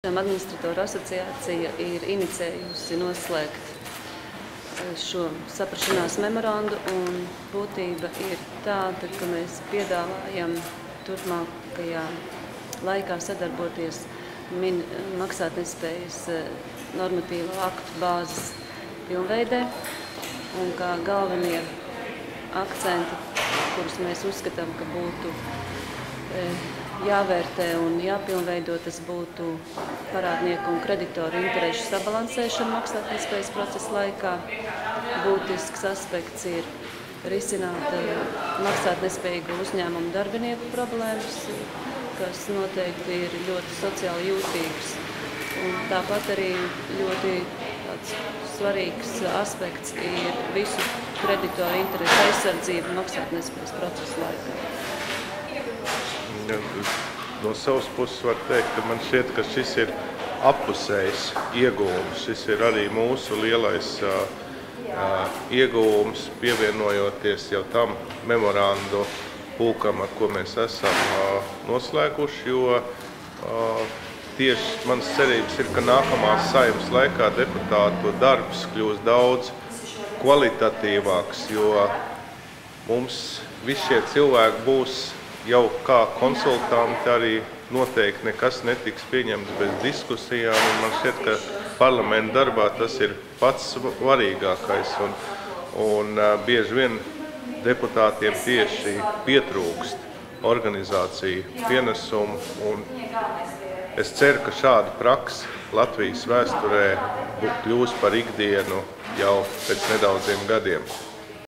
Administratoru asociācija ir inicējusi noslēgt šo saprašanās memorandu, un būtība ir tāda, ka mēs piedāvājam turpmākajā laikā sadarboties maksātnespējas normatīvo aktu bāzes pilnveidē, un kā galvenie akcenti, kurus mēs uzskatām, ka būtu jāvērtē un jāpilnveido, tas būtu parādnieku un kreditoru interešu sabalansēšana maksātnespējas procesa laikā. Būtisks aspekts ir risināt maksātnespējīgu uzņēmumu darbinieku problēmas, kas noteikti ir ļoti sociāli jūtīgas. Un tāpat arī ļoti svarīgs aspekts ir visu kreditoru interešu aizsardzību maksātnespējas procesa laikā. No savas puses var teikt, ka man šķiet, ka šis ir appusējs ieguvums. Šis ir arī mūsu lielais ieguvums, pievienojoties jau tam memorandu pulkam, ar ko mēs esam noslēguši, jo tieši manas cerības ir, ka nākamās Saeimas laikā deputātu darbs kļūs daudz kvalitatīvāks, jo mums visi šie cilvēki būs jau kā konsultanti, arī noteikti nekas netiks pieņemts bez diskusijām, un man šķiet, ka parlamenta darbā tas ir pats svarīgākais, un bieži vien deputātiem tieši pietrūkst organizāciju pienesumu, un es ceru, ka šāda praksa Latvijas vēsturē kļūs par ikdienu jau pēc nedaudziem gadiem.